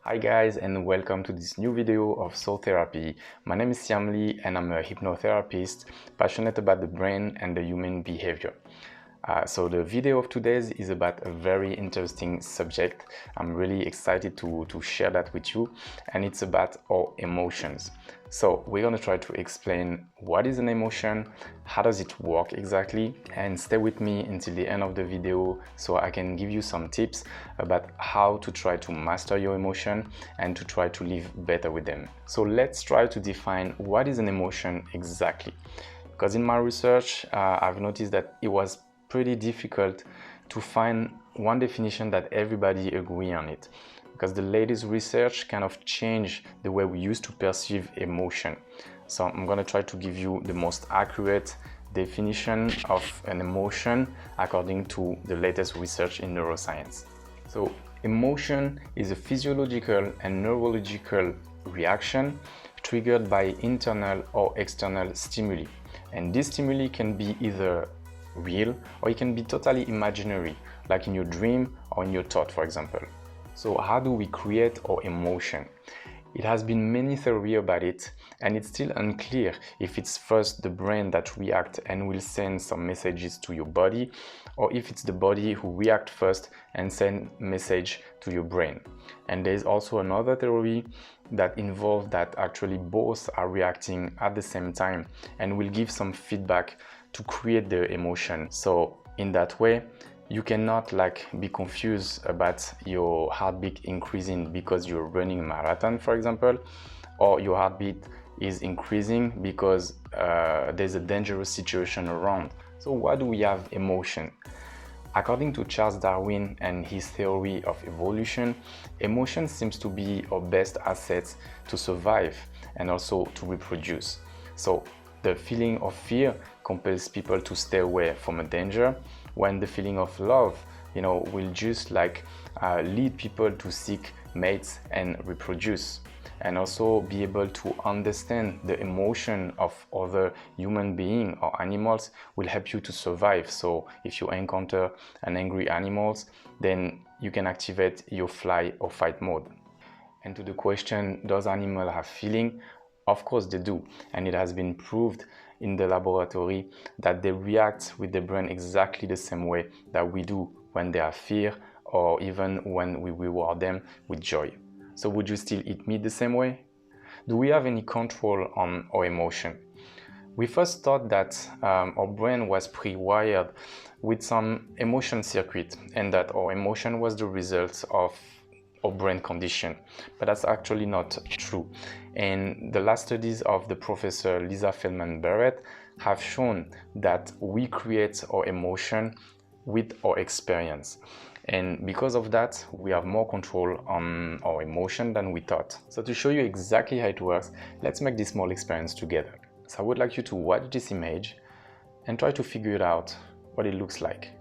Hi guys, and welcome to this new video of Soul Therapy. My name is Siam and I'm a hypnotherapist passionate about the brain and the human behavior. So the video of today is about a very interesting subject. I'm really excited to share that with you, and it's about our emotions. So we're going to try to explain what is an emotion, how does it work exactly, and stay with me until the end of the video so I can give you some tips about how to try to master your emotion and to try to live better with them. So let's try to define what is an emotion exactly. Because in my research, I've noticed that it was pretty difficult to find one definition that everybody agree on it, because the latest research kind of changed the way we used to perceive emotion. So I'm going to try to give you the most accurate definition of an emotion according to the latest research in neuroscience. So emotion is a physiological and neurological reaction triggered by internal or external stimuli, and this stimuli can be either real or it can be totally imaginary, like in your dream or in your thought, for example. So how do we create our emotion? It has been many theories about it, and it's still unclear if it's first the brain that reacts and will send some messages to your body, or if it's the body who reacts first and send message to your brain. And there's also another theory that involves that actually both are reacting at the same time and will give some feedback to create the emotion. So in that way, you cannot be confused about your heartbeat increasing because you're running a marathon, for example, or your heartbeat is increasing because there's a dangerous situation around. So why do we have emotion? According to Charles Darwin and his theory of evolution, emotion seems to be our best asset to survive and also to reproduce. So the feeling of fear compels people to stay away from a danger, when the feeling of love, will just lead people to seek mates and reproduce, and also be able to understand the emotion of other human beings or animals will help you to survive. So if you encounter an angry animal, then you can activate your fly or fight mode. And to the question, does animal have feeling? Of course they do, and it has been proved in the laboratory that they react with the brain exactly the same way that we do when they have fear, or even when we reward them with joy. So would you still eat meat the same way? Do we have any control on our emotion? We first thought that our brain was pre-wired with some emotion circuit, and that our emotion was the result of our brain condition, but that's actually not true. And the last studies of the professor Lisa Feldman-Barrett have shown that we create our emotion with our experience, and because of that we have more control on our emotion than we thought. So to show you exactly how it works, let's make this small experience together. So I would like you to watch this image and try to figure it out what it looks like.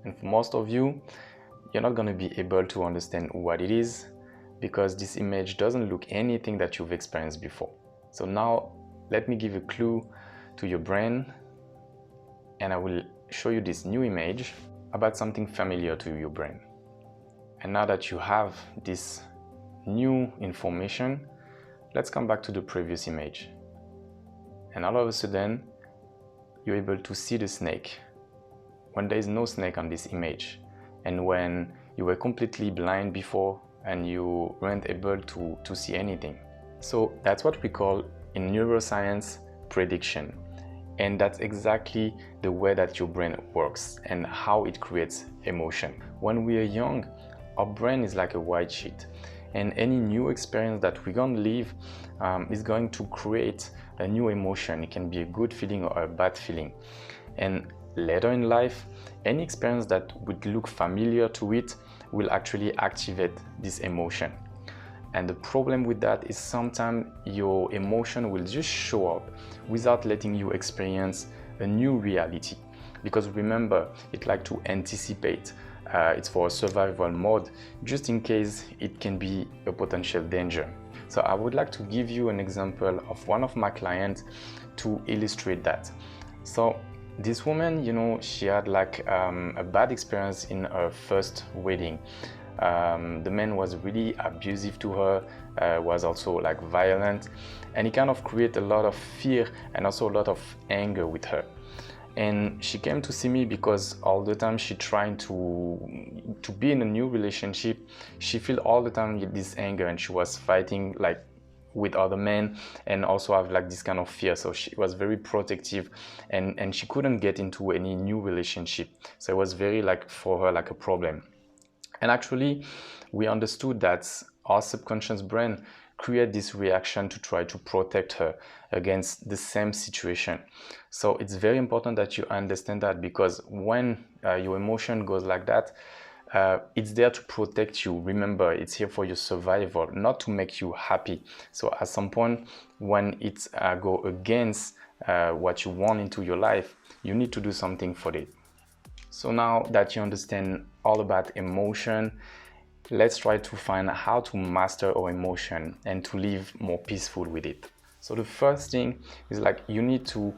And for most of you, you're not going to be able to understand what it is, because this image doesn't look anything that you've experienced before. So now let me give a clue to your brain, and I will show you this new image about something familiar to your brain. And now that you have this new information, let's come back to the previous image. And all of a sudden, you're able to see the snake when there is no snake on this image, and when you were completely blind before and you weren't able to see anything. So that's what we call in neuroscience prediction. And that's exactly the way that your brain works and how it creates emotion. When we are young, our brain is like a white sheet, and any new experience that we're going to live is going to create a new emotion. It can be a good feeling or a bad feeling. And later in life, any experience that would look familiar to it will actually activate this emotion. And the problem with that is sometimes your emotion will just show up without letting you experience a new reality. Because remember, it likes to anticipate. It's for a survival mode, just in case it can be a potential danger. So I would like to give you an example of one of my clients to illustrate that. So this woman, she had a bad experience in her first wedding. The man was really abusive to her, was also like violent, and he kind of created a lot of fear and also a lot of anger with her. And she came to see me because all the time she trying to be in a new relationship. She feel all the time this anger, and she was fighting like with other men, and also have like this kind of fear. So she was very protective, and she couldn't get into any new relationship. So it was very like for her like a problem. And actually we understood that our subconscious brain create this reaction to try to protect her against the same situation. So it's very important that you understand that, because when your emotion goes like that, it's there to protect you. Remember, it's here for your survival, not to make you happy. So at some point when it go against what you want into your life, you need to do something for it. So now that you understand all about emotion, let's try to find how to master our emotion and to live more peaceful with it. So the first thing is like you need to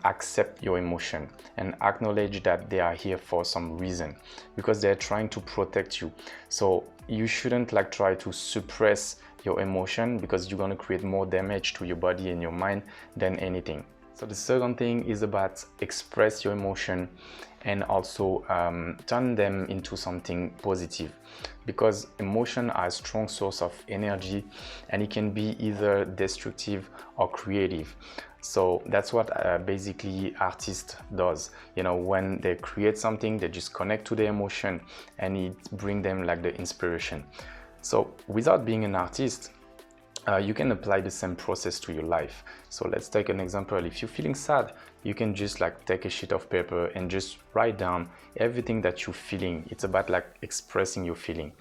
accept your emotion and acknowledge that they are here for some reason, because they're trying to protect you. So you shouldn't like try to suppress your emotion, because you're going to create more damage to your body and your mind than anything. So the second thing is about express your emotion and also turn them into something positive, because emotion are a strong source of energy, and it can be either destructive or creative. So that's what basically artist does. You know, when they create something, they just connect to the emotion and it bring them like the inspiration. So without being an artist, you can apply the same process to your life. So let's take an example. If you're feeling sad, you can just like take a sheet of paper and just write down everything that you're feeling. It's about like expressing your feeling.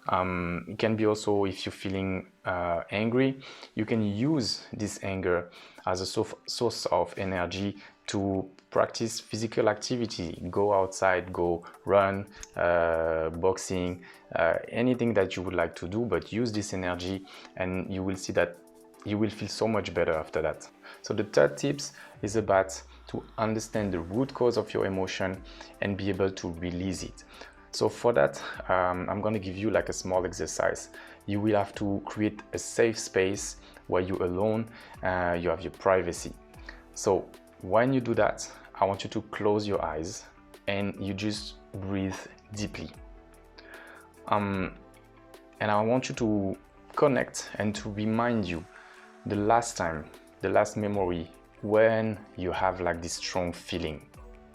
It can be also, if you're feeling angry, you can use this anger as a source of energy to practice physical activity. Go outside, go run, boxing, anything that you would like to do, but use this energy and you will see that you will feel so much better after that. So the third tips is about to understand the root cause of your emotion and be able to release it. So for that, I'm going to give you like a small exercise. You will have to create a safe space where you're alone, you have your privacy. So when you do that, I want you to close your eyes and you just breathe deeply. And I want you to connect and to remind you the last time, the last memory when you have like this strong feeling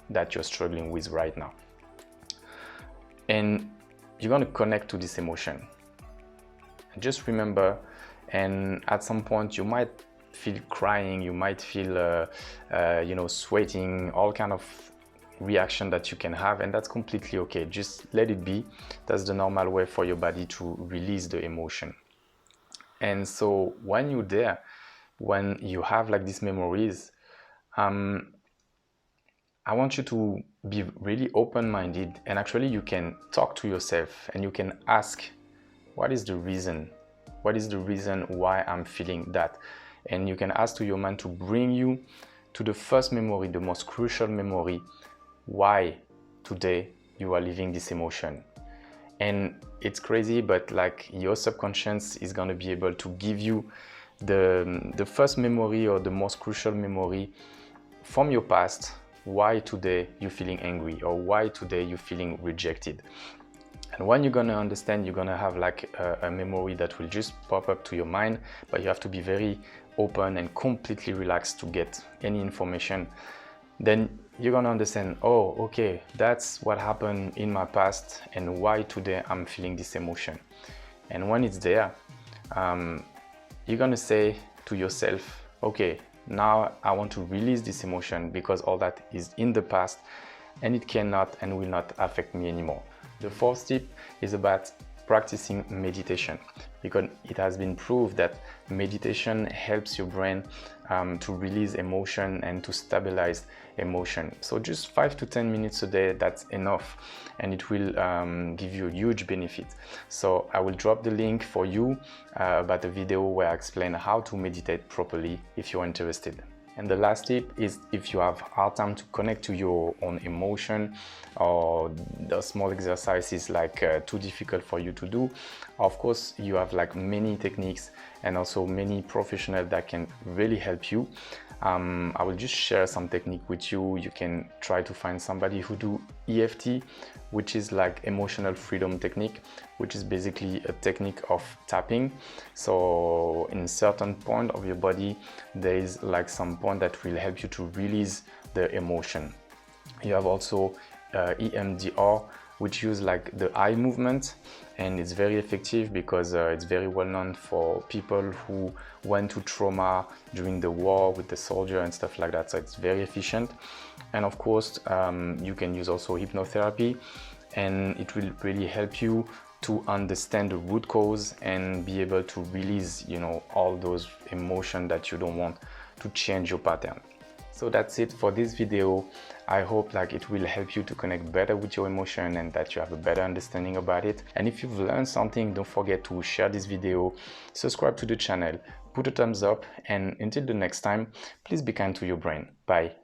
that you're struggling with right now. And you're going to connect to this emotion. Just remember, and at some point you might feel crying, you might feel sweating, all kind of reaction that you can have, and that's completely okay. Just let it be. That's the normal way for your body to release the emotion. And so when you're there, when you have like these memories, I want you to be really open-minded, and actually you can talk to yourself and you can ask, what is the reason? What is the reason why I'm feeling that? And you can ask to your mind to bring you to the first memory, the most crucial memory, why today you are living this emotion. And it's crazy, but like your subconscious is going to be able to give you the first memory or the most crucial memory from your past, why today you're feeling angry or why today you're feeling rejected. And when you're gonna understand, you're gonna have like a memory that will just pop up to your mind, but you have to be very open and completely relaxed to get any information. Then you're gonna understand, oh, okay, that's what happened in my past and why today I'm feeling this emotion. And when it's there, you're gonna say to yourself, okay, now I want to release this emotion because all that is in the past and it cannot and will not affect me anymore. The fourth tip is about practicing meditation, because it has been proved that meditation helps your brain to release emotion and to stabilize emotion. So just 5 to 10 minutes a day, that's enough, and it will give you a huge benefit. So I will drop the link for you about the video where I explain how to meditate properly if you're interested. And the last tip is, if you have hard time to connect to your own emotion, or the small exercises like too difficult for you to do, of course you have like many techniques and also many professionals that can really help you. I will just share some technique with you. You can try to find somebody who do EFT, which is like emotional freedom technique, which is basically a technique of tapping. So in certain point of your body, there is like some point that will help you to release the emotion. You have also EMDR, which use like the eye movement, and it's very effective because it's very well known for people who went to trauma during the war with the soldier and stuff like that. So it's very efficient. And of course you can use also hypnotherapy, and it will really help you to understand the root cause and be able to release, you know, all those emotions that you don't want to change your pattern. So that's it for this video. I hope like it will help you to connect better with your emotion and that you have a better understanding about it. And if you've learned something, don't forget to share this video, subscribe to the channel, put a thumbs up, and until the next time, please be kind to your brain. Bye.